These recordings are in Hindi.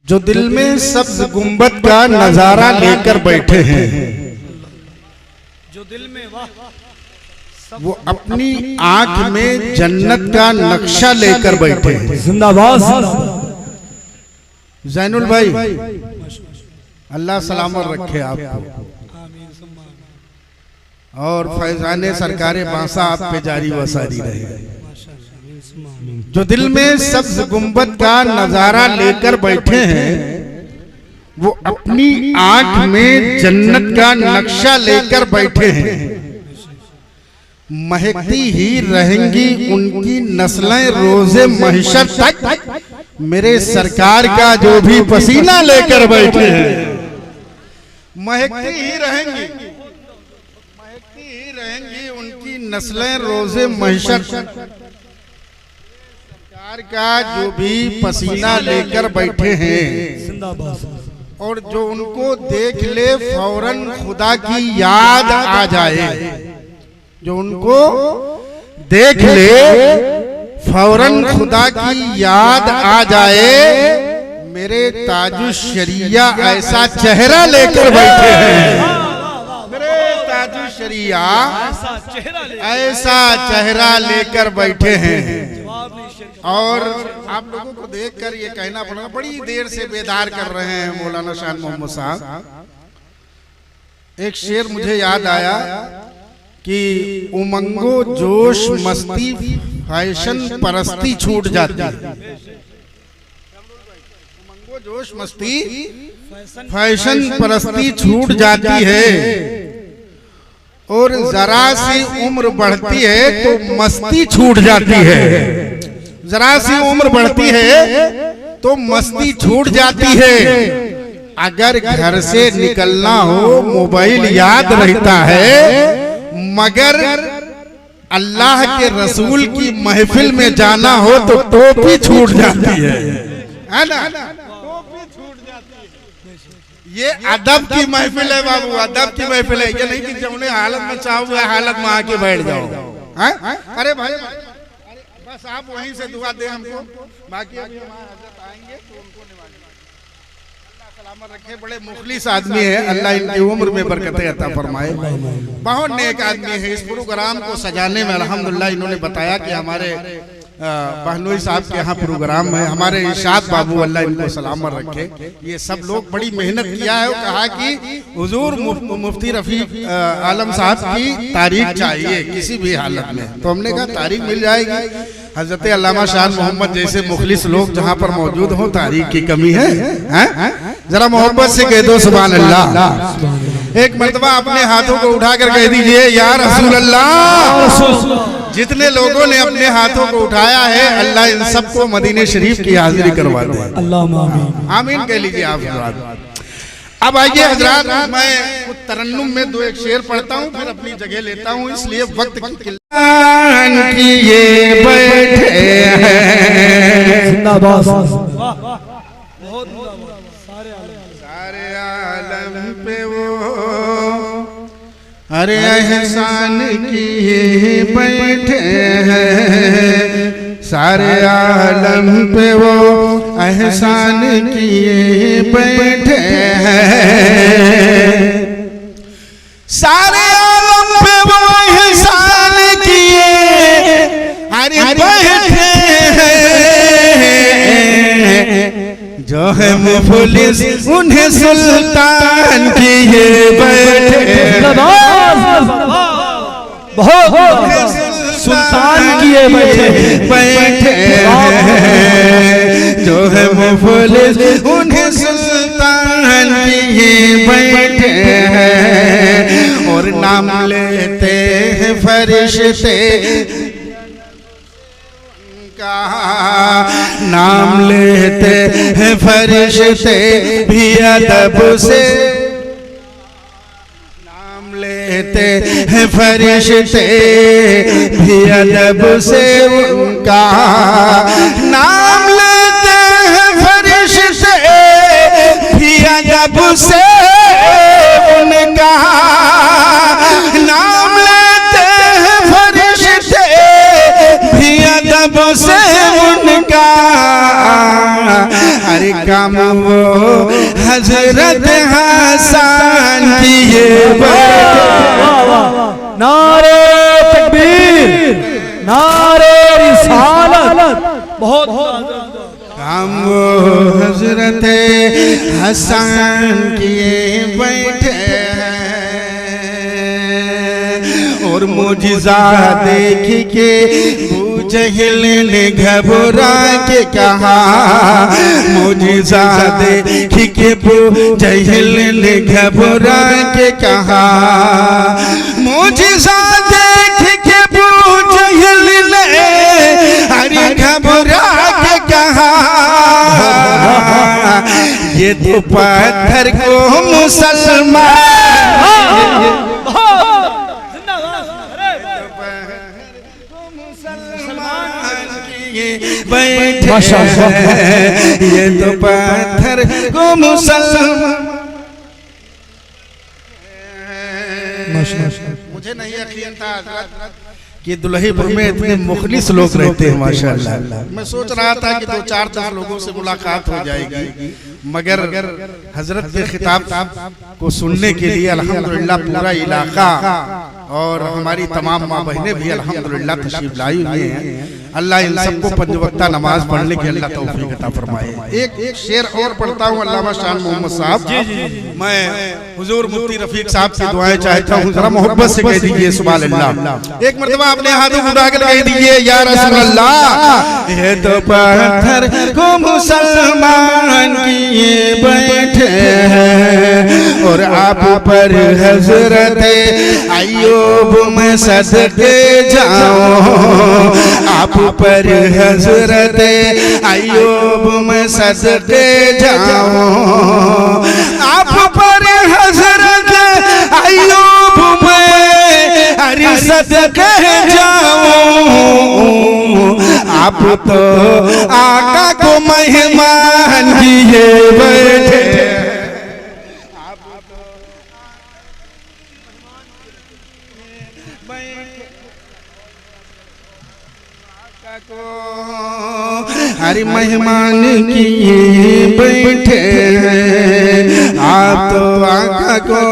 जो दिल में सब्ज गुंबद का नजारा लेकर बैठे हैं, जो दिल में वो अपनी आंख में जन्नत का नक्शा लेकर बैठे हैं। जिंदाबाद जैनुल भाई, अल्लाह सलामत रखे आपको, और फैजाने सरकारे बांसा आप पे जारी वसारी रहे। जो दिल में सब्ज गुंबद का नजारा लेकर बैठे हैं, वो अपनी आंख में जन्नत का नक्शा लेकर बैठे हैं। महकती ही रहेंगी उनकी नस्लें रोजे महशर तक, मेरे सरकार का जो भी पसीना लेकर बैठे हैं। महकती ही रहेंगी, महकती ही रहेंगी उनकी नस्लें रोजे महशर तक, सरकार का जो भी पसीना लेकर बैठे हैं। और जो उनको देख ले फौरन खुदा की याद आ जाए, जो उनको देख ले फौरन खुदा की याद आ जाए, मेरे ताजुश शरिया ऐसा चेहरा लेकर बैठे हैं। मेरे ताजुश शरिया ऐसा चेहरा लेकर बैठे हैं। और आप लोगों को देखकर ये कहना पड़ेगा, बड़ी देर से बेदार कर रहे हैं मौलाना शान मोहम्मद साहब। एक शेर मुझे याद आया कि उमंगो जोश मस्ती फैशन परस्ती छूट जाती है। उमंगो जोश मस्ती फैशन परस्ती छूट जाती है, और जरा सी उम्र बढ़ती है तो मस्ती छूट जाती है। जरा सी उम्र बढ़ती है तो मस्ती छूट जाती है। अगर घर से निकलना हो मोबाइल याद रहता है, मगर अल्लाह के रसूल की महफिल में जाना हो तो टोपी छूट जाती है ना? टोपी छूट जाती है। ये अदब की महफिल है बाबू, अदब की महफिल है। ये नहीं कि जौने हालत में चाहो हालत में आके बैठ जाओ। अरे भाई बस आप वहीं से दुआ दे हमको, बाकी अभी हमारे हज़रत आएंगे तो उनको निभाएंगे। अल्लाह सलामत रखे। बड़े मुखलिस आदमी है, अल्लाह इनकी उम्र में बरकतें अता फरमाए। बहुत नेक आदमी है। इस प्रोग्राम को सजाने में अल्हम्दुलिल्लाह इन्होंने बताया कि हमारे बहनोई साहब के यहाँ प्रोग्राम है, हमारे इरशाद बाबू अल्लाह इनको सलामत रखे, ये सब लोग बड़ी मेहनत किया है। वो कहा कि हुजूर मुफ्ती रफीक आलम साहब की तारीख चाहिए किसी भी हालत में, तो हमने कहा तारीख मिल जाएगी। हजरत अल्लामा शाह मोहम्मद जैसे मुखलिस लोग जहाँ पर मौजूद हो, तारीख की कमी है? जरा मोहब्बत से कह दो सुभान अल्लाह। एक मर्तबा अपने हाथों को उठाकर कह दीजिए या रसूल अल्लाह। जितने लोगों ने अपने हाथों को उठाया है, अल्लाह इन सबको मदीने शरीफ की हाजिरी करवा दे। अल्लाह आमीन कह लीजिए आप। अब आइए हजरात, मैं कुछ तरन्नुम में दो एक शेर पढ़ता हूँ, फिर अपनी जगह लेता हूँ, इसलिए वक्त की ये बैठे हैं। जिंदाबाद। सारे आलम पे वो अरे एहसान किए बैठे हैं। सारे आलम पे वो एहसान किए बैठे हैं। सारे आलम पे वो एहसान किए अरे बैठे हैं। जो है मुफलिस उन्हें सुल्तान किए बैठे। बहुत सुल्तान किए बैठे हैं। जो है मुफलिस उन्हें सुल्तान किए बैठे हैं। और नाम लेते हैं फरिश्ते का, नाम लेते हैं फरिश्ते भी अदब से, नाम लेते हैं फरिश्ते भी अदब से उनका, नाम लेते हैं फरिश्ते भी अदब से उनका, नाम लेते हैं फरिश्ते भी अदब से उनका। अरे काम वो हजरत हसन किए नारे तकबीर, नारे रिसालत। बहुत काम वो हजरत हसन किए बैठे और मुजिजा देख के जहल ने घबरा के कहा, मुजिजा देख के जहल ने घबरा के कहा, मुजिजा देख के जहल ने अरे घबरा के कहा, ये तो पत्थर को मुसलमान बैठे, ये तो पत्थर को मुसलमान। मुझे नहीं यकीन था कि दुल्हीपुर में इतने मुखलिस लोग रहते हैं माशाअल्लाह। मैं सोच रहा था कि 2-4 लोगों से मुलाकात हो जाएगी, मगर हजरत के खिताब को सुनने के लिए अल्हम्दुलिल्लाह पूरा इलाका और हमारी तमाम माँ बहनें भी अल्हम्दुलिल्लाह तशरीफ लाई हुई हैं। अल्लाह इन सबको पंजवक्ता नमाज पढ़ने की अल्लाह तौफीक अता फरमाए। एक शेर और पढ़ता हूँ अल्लामा शान मोहम्मद साहब। मैं हुजूर मुफ्ती रफीक साहब से दुआएं चाहता हूँ, जरा मोहब्बत से कह दीजिए सुभान अल्लाह। एक मर्तबा अपने हाथों उठा कर कह दीजिए या रसूल अल्लाह, ये तो पत्थर को मुसलमान किए बैठे हैं और आप पर हजरत अय्यूब में सदके जाओ, आप पर हजरत अय्यूब में सदके जाओ, आप पर हजरत अय्यूब में अरे सदके जाओ, आप तो आका को मेहमान किए बैठे, आप तो आका को हरी मेहमान किए बैठे हैं, आप तो आका को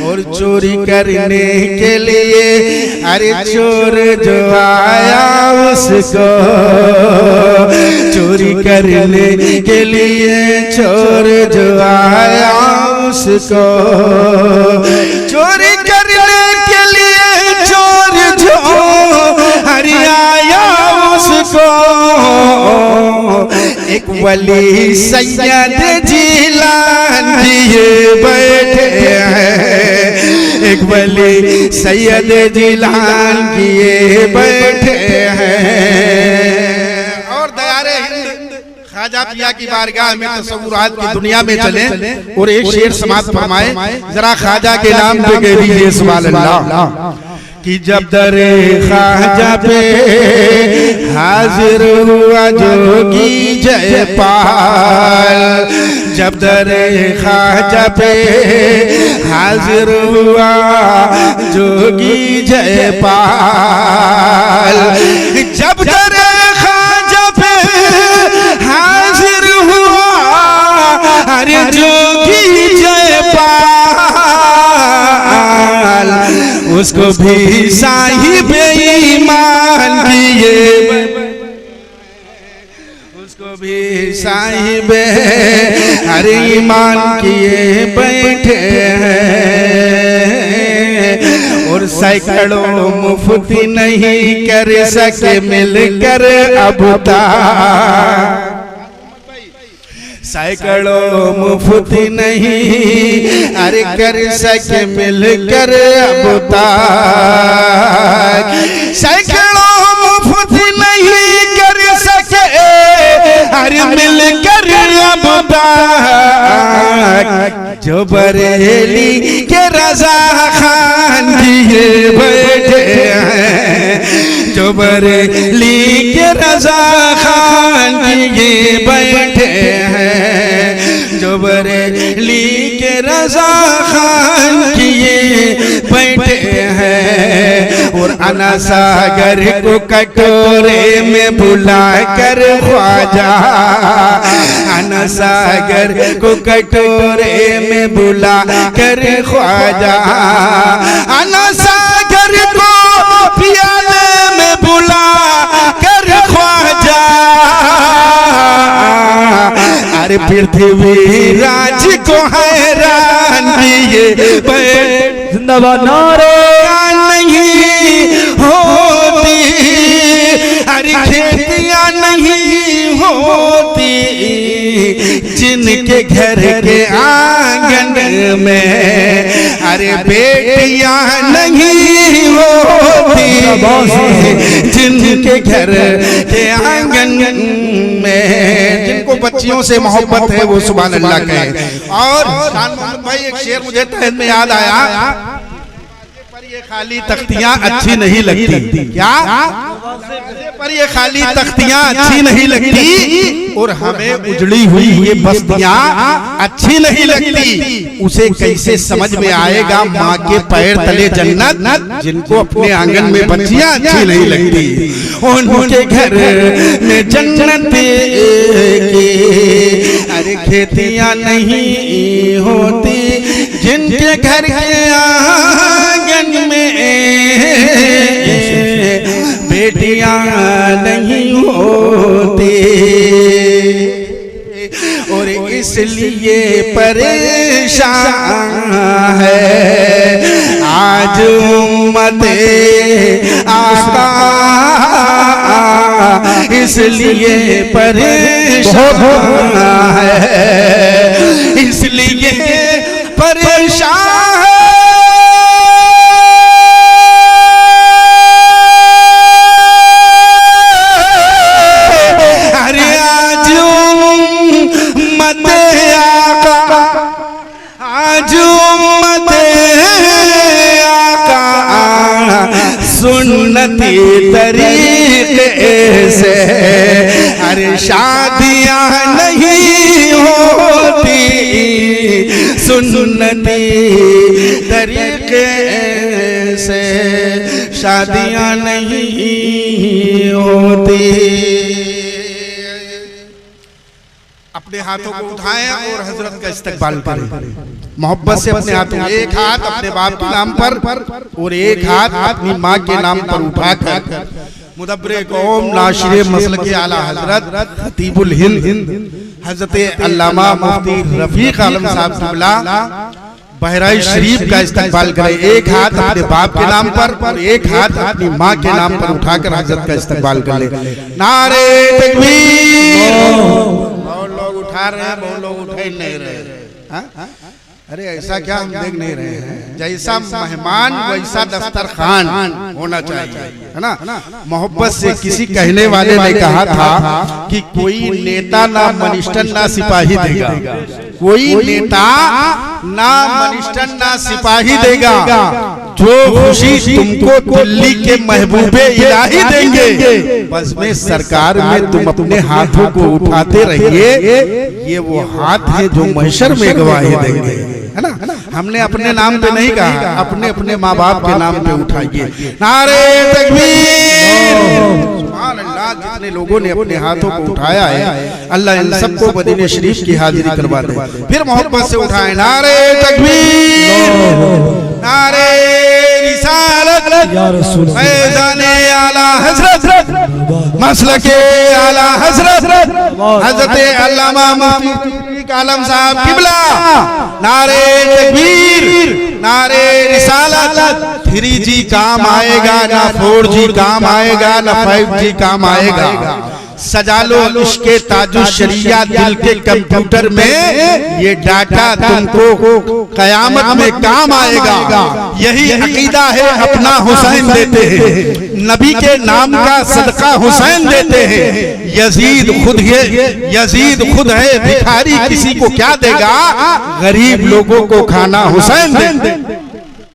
और चोरी करने के लिए अरे चोर जो आया उसको, चोरी करने के लिए चोर जो आया उसको, चोरी करने के लिए चोर जो अरे आया उसको, एक वली सैयद जिलान दिए बैठे हैं, एक वली सैयद जिलान किए बैठे हैं। और दयारे हिंद ख्वाजा पिया की बारगाह में तसव्वुरात की दुनिया में चले और एक शेर समाप्त फरमाए, जरा ख्वाजा के नाम पे कह दीजिए सुभान अल्लाह। कि जब दरे ख्वाजा पे हाजिर हुआ जोगी जयपाल, जब दरे ख्वाजा पे हाजिर हुआ जोगी जयपाल, जब दरे ख्वाजा पे हाजिर हुआ अरे जोगी जयपाल, उसको भी साहिब ईमान किए, उसको भी साहिब अरे ईमान किए बैठे हैं और सैकड़ों मुफ्ती नहीं कर सके मिलकर अब तक, सैकड़ों मुफ्ती नहीं अरे कर सके मिलकर अब तक, सैकड़ों मुफ्ती नहीं कर सके अरे मिलकर अब तक, जो बरेली के रजा खान किए बैठे हैं, जो बरेली के रजा खान किए बैठे हैं, जो बरेली के रजा खान किए बैठे हैं और अना सागर को कटोरे में भुला कर ख्वाजा, अना सागर को कटोरे में भुला कर ख्वाजा, अना सागर को प्याले में भुला कर ख्वाजा। अरे पृथ्वी राज को हैरान किए जिंदाबाद नारे नहीं होती, अरे खेतियां नहीं होती जिनके घर के आंगन में, अरे बेटियां नहीं होती जिनके घर के आंगन में। जिनको बच्चियों से मोहब्बत है वो सुभान अल्लाह कहे। और शान मोहम्मद भाई एक शेर मुझे तहत में याद आया, पर ये खाली तख्तियां अच्छी नहीं लगती, क्या पर ये खाली तख्तियां अच्छी नहीं लगती, और हमें उजड़ी हुई ये बस्तियां अच्छी नहीं लगती। उसे कैसे समझ में आएगा माँ के पैर तले जन्नत, जिनको अपने आंगन में बच्चियां अच्छी नहीं लगती, उनके घर में जन्नत की अरे खेतियां नहीं होती जिनके घर के आंगन में, बेटियां नहीं होती, और इसलिए परेशान है आज उम्मते आका, इसलिए परेशान है, इसलिए परेशान सुन्नती तरीके से, अरे शादियां नहीं होती सुन्नती तरीके से, शादियां नहीं होती। अपने हाथों को उठाएं और हजरत का इस्तकबाल करें मोहब्बत से। अपने हाथों, एक हाथ अपने बाप के नाम पर और एक हाथ अपनी माँ के नाम पर उठाकर मुदब्बिर कौम नाशिरे मसलक के आला हजरत खतीबुल हिंद हजरत अल्लामा मुफ्ती रफीक आलम साहब क़िबला बहराइच शरीफ का इस्तकबाल करें। एक हाथ अपने बाप के नाम पर और एक हाथ अपनी माँ के नाम पर उठाकर हजरत का इस्तकबाल करें। नारे तकबीर। बहुत लोग उठा रहे हैं, बहुत लोग उठा ही नहीं रहे। अरे ऐसा क्या हम देख नहीं रहे हैं? जैसा मेहमान वैसा दस्तरखान होना चाहिए, है ना। मोहब्बत से किसी कहने वाले ने कहा था कि कोई नेता ना मनिस्टर ना सिपाही देगा, कोई नेता ना मनिस्टर ना सिपाही देगा, जो खुशी तुमको दिल्ली के महबूबे इलाही देंगे, बस में सरकार में तुम अपने हाथों को उठाते रहिए। ये वो हाथ है जो महशर में गवाही देंगे, है ना। हमने अपने नाम पे नहीं कहा, अपने अपने माँ बाप के नाम पे उठाइए। नारे तकबीर। सुभान अल्लाह। जितने लोगों ने अपने हाथों को उठाया है, अल्लाह इन सबको मदीने शरीफ की हाजिरी करवा दे। फिर मोहब्बत से उठाए। नारे तकबीर, नारे रिसालत, या रसूल फैज़ाने आला हज़रत, मसलके आला हज़रत हज़रत अल्लामा मुफ्ती आलम साहब क़िबला। नारे तकबीर, नारे रिसालत। 3G काम आएगा ना, 4G काम आएगा ना, 5G काम आएगा। सजा लो इसके ताजुश शरिया दिल के कंप्यूटर में, ये डाटा तुमको कयामत में काम आएगा। यही अकीदा है अपना हुसैन देते हैं, नबी के नाम का सदका हुसैन देते हैं। यजीद खुद है, यजीद खुद है भिखारी, किसी को क्या देगा? गरीब लोगों को खाना हुसैन दे।